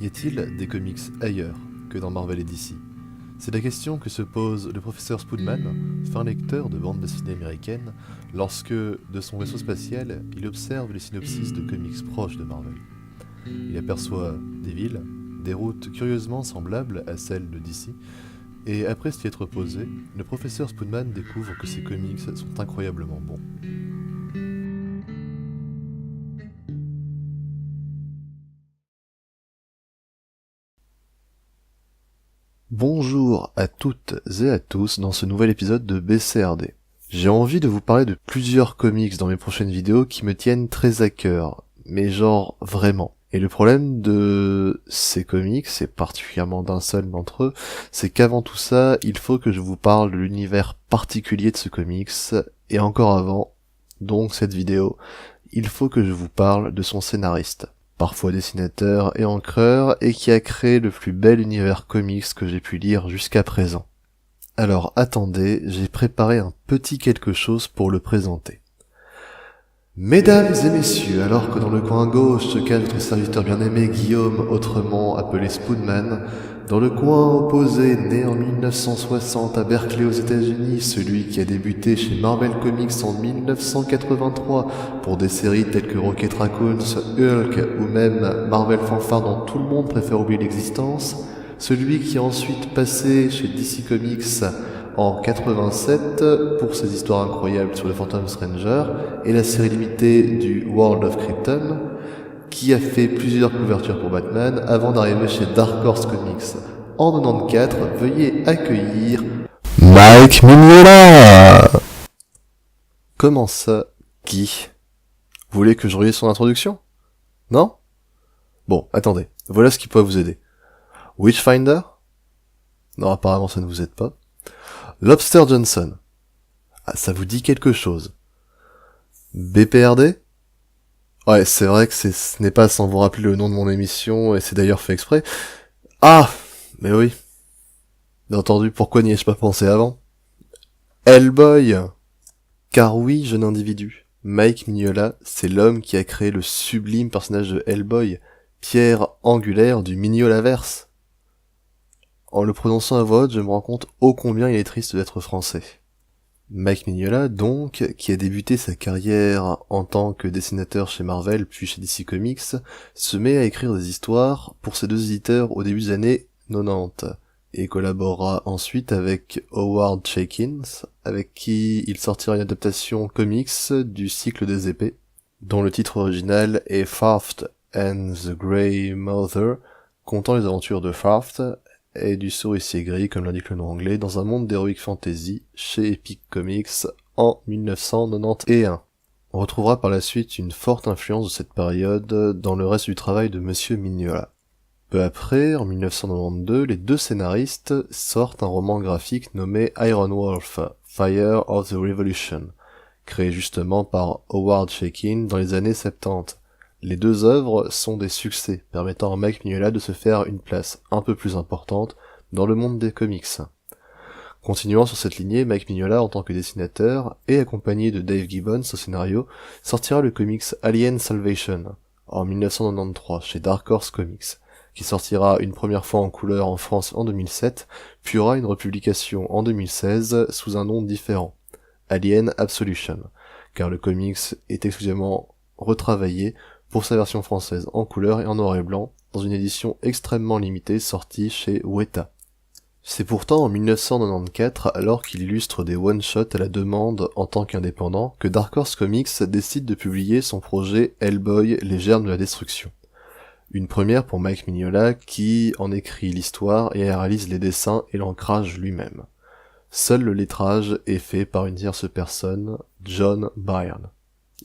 Y a-t-il des comics ailleurs que dans Marvel et DC? C'est la question que se pose le professeur Spoodman, fin lecteur de bande dessinée américaine, lorsque, de son vaisseau spatial, il observe les synopsis de comics proches de Marvel. Il aperçoit des villes, des routes curieusement semblables à celles de DC, et après s'y être posé, le professeur Spoodman découvre que ces comics sont incroyablement bons. Bonjour à toutes et à tous dans ce nouvel épisode de BCRD. J'ai envie de vous parler de plusieurs comics dans mes prochaines vidéos qui me tiennent très à cœur, mais genre vraiment. Et le problème de ces comics, et particulièrement d'un seul d'entre eux, c'est qu'avant tout ça, il faut que je vous parle de l'univers particulier de ce comics, et encore avant, donc cette vidéo, il faut que je vous parle de son scénariste, parfois dessinateur et encreur, et qui a créé le plus bel univers comics que j'ai pu lire jusqu'à présent. Alors attendez, j'ai préparé un petit quelque chose pour le présenter. Mesdames et messieurs, alors que dans le coin gauche se cache votre serviteur bien-aimé Guillaume, autrement appelé Spoodman, dans le coin opposé, né en 1960 à Berkeley aux États-Unis, celui qui a débuté chez Marvel Comics en 1983 pour des séries telles que Rocket Raccoons, Hulk ou même Marvel Fanfare dont tout le monde préfère oublier l'existence, celui qui a ensuite passé chez DC Comics en 87 pour ses histoires incroyables sur le Phantom Stranger et la série limitée du World of Krypton, qui a fait plusieurs couvertures pour Batman avant d'arriver chez Dark Horse Comics en 94. Veuillez accueillir Mike Mignola. Comment ça, Guy? Vous voulez que je relise son introduction? Non? Bon, attendez, voilà ce qui peut vous aider. Witchfinder? Non, apparemment ça ne vous aide pas. Lobster Johnson. Ah, ça vous dit quelque chose. BPRD? Ouais, c'est vrai que ce n'est pas sans vous rappeler le nom de mon émission, et c'est d'ailleurs fait exprès. Ah! Mais oui. Bien entendu, pourquoi n'y ai-je pas pensé avant? Hellboy! Car oui, jeune individu, Mike Mignola, c'est l'homme qui a créé le sublime personnage de Hellboy, pierre angulaire du Mignolaverse. En le prononçant à voix haute, je me rends compte ô combien il est triste d'être français. Mike Mignola, donc, qui a débuté sa carrière en tant que dessinateur chez Marvel puis chez DC Comics, se met à écrire des histoires pour ses deux éditeurs au début des années 90, et collaborera ensuite avec Howard Chaykin, avec qui il sortira une adaptation comics du cycle des épées, dont le titre original est Farft and the Grey Mother, contant les aventures de Farft et du souricier gris, comme l'indique le nom anglais, dans un monde d'heroic fantasy chez Epic Comics en 1991. On retrouvera par la suite une forte influence de cette période dans le reste du travail de Monsieur Mignola. Peu après, en 1992, les deux scénaristes sortent un roman graphique nommé Iron Wolf, Fire of the Revolution, créé justement par Howard Chaykin dans les années 70. Les deux œuvres sont des succès, permettant à Mike Mignola de se faire une place un peu plus importante dans le monde des comics. Continuant sur cette lignée, Mike Mignola, en tant que dessinateur, et accompagné de Dave Gibbons au scénario, sortira le comics Alien Salvation, en 1993, chez Dark Horse Comics, qui sortira une première fois en couleur en France en 2007, puis aura une republication en 2016 sous un nom différent, Alien Absolution, car le comics est exclusivement retravaillé pour sa version française en couleur et en noir et blanc, dans une édition extrêmement limitée sortie chez Weta. C'est pourtant en 1994, alors qu'il illustre des one-shots à la demande en tant qu'indépendant, que Dark Horse Comics décide de publier son projet Hellboy, les germes de la destruction. Une première pour Mike Mignola qui en écrit l'histoire et réalise les dessins et l'ancrage lui-même. Seul le lettrage est fait par une tierce personne, John Byrne.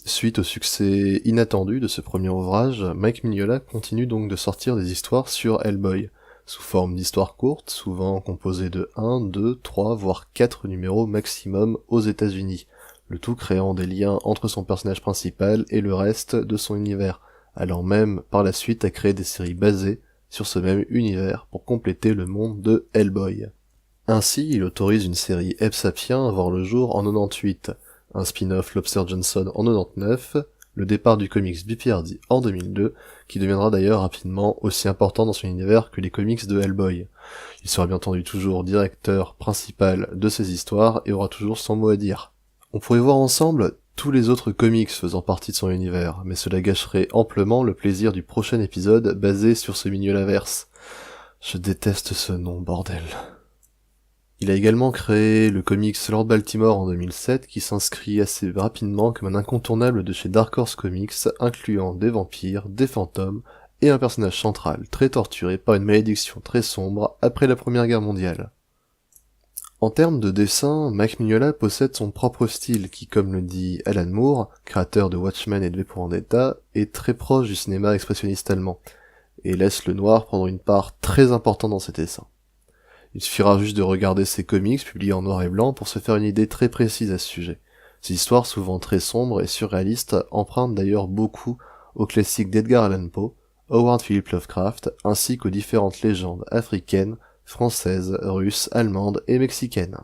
Suite au succès inattendu de ce premier ouvrage, Mike Mignola continue donc de sortir des histoires sur Hellboy, sous forme d'histoires courtes, souvent composées de 1, 2, 3, voire 4 numéros maximum aux États-Unis, le tout créant des liens entre son personnage principal et le reste de son univers, allant même par la suite à créer des séries basées sur ce même univers pour compléter le monde de Hellboy. Ainsi, il autorise une série Hepsapien à voir le jour en 98, un spin-off Lobster Johnson en 99, le départ du comics BPRD en 2002, qui deviendra d'ailleurs rapidement aussi important dans son univers que les comics de Hellboy. Il sera bien entendu toujours directeur principal de ces histoires et aura toujours son mot à dire. On pourrait voir ensemble tous les autres comics faisant partie de son univers, mais cela gâcherait amplement le plaisir du prochain épisode basé sur ce Mignolaverse. Je déteste ce nom, bordel. Il a également créé le comics Lord Baltimore en 2007 qui s'inscrit assez rapidement comme un incontournable de chez Dark Horse Comics, incluant des vampires, des fantômes et un personnage central très torturé par une malédiction très sombre après la Première Guerre mondiale. En termes de dessin, Mike Mignola possède son propre style qui, comme le dit Alan Moore, créateur de Watchmen et de V pour Vendetta, est très proche du cinéma expressionniste allemand, et laisse le noir prendre une part très importante dans ses dessins. Il suffira juste de regarder ses comics publiés en noir et blanc pour se faire une idée très précise à ce sujet. Ces histoires souvent très sombres et surréalistes empruntent d'ailleurs beaucoup aux classiques d'Edgar Allan Poe, Howard Philip Lovecraft, ainsi qu'aux différentes légendes africaines, françaises, russes, allemandes et mexicaines.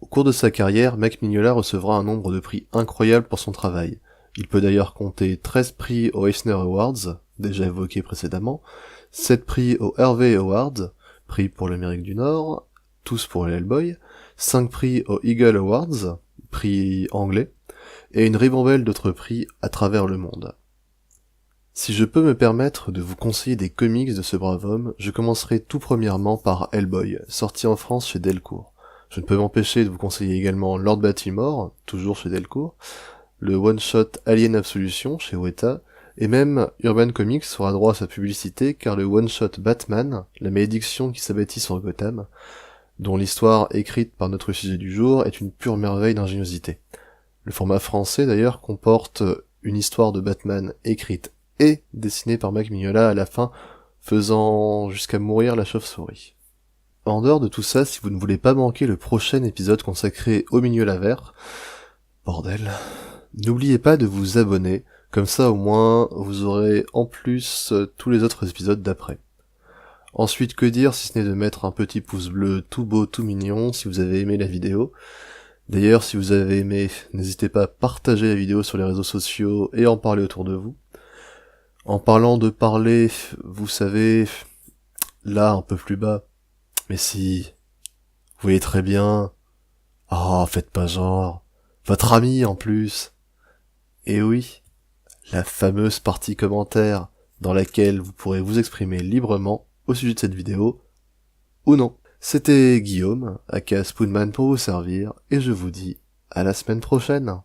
Au cours de sa carrière, Mike Mignola recevra un nombre de prix incroyable pour son travail. Il peut d'ailleurs compter 13 prix aux Eisner Awards, déjà évoqués précédemment, 7 prix aux Harvey Awards, prix pour l'Amérique du Nord, tous pour le Hellboy, 5 prix aux Eagle Awards, prix anglais, et une ribambelle d'autres prix à travers le monde. Si je peux me permettre de vous conseiller des comics de ce brave homme, je commencerai tout premièrement par Hellboy, sorti en France chez Delcourt. Je ne peux m'empêcher de vous conseiller également Lord Baltimore, toujours chez Delcourt, le one-shot Alien Absolution chez Weta, et même Urban Comics aura droit à sa publicité car le one-shot Batman, la malédiction qui s'abattit sur Gotham, dont l'histoire écrite par notre sujet du jour est une pure merveille d'ingéniosité. Le format français d'ailleurs comporte une histoire de Batman écrite et dessinée par Mike Mignola à la fin, faisant jusqu'à mourir la chauve-souris. En dehors de tout ça, si vous ne voulez pas manquer le prochain épisode consacré au Mignola-vert, bordel, n'oubliez pas de vous abonner, comme ça au moins vous aurez en plus tous les autres épisodes d'après. Ensuite, que dire si ce n'est de mettre un petit pouce bleu tout beau, tout mignon si vous avez aimé la vidéo. D'ailleurs, si vous avez aimé, n'hésitez pas à partager la vidéo sur les réseaux sociaux et en parler autour de vous. En parlant de parler, vous savez, là un peu plus bas, mais si, vous voyez très bien, faites pas genre, votre ami en plus. Et oui, la fameuse partie commentaire dans laquelle vous pourrez vous exprimer librement au sujet de cette vidéo, ou non. C'était Guillaume, aka Spoonman pour vous servir, et je vous dis à la semaine prochaine.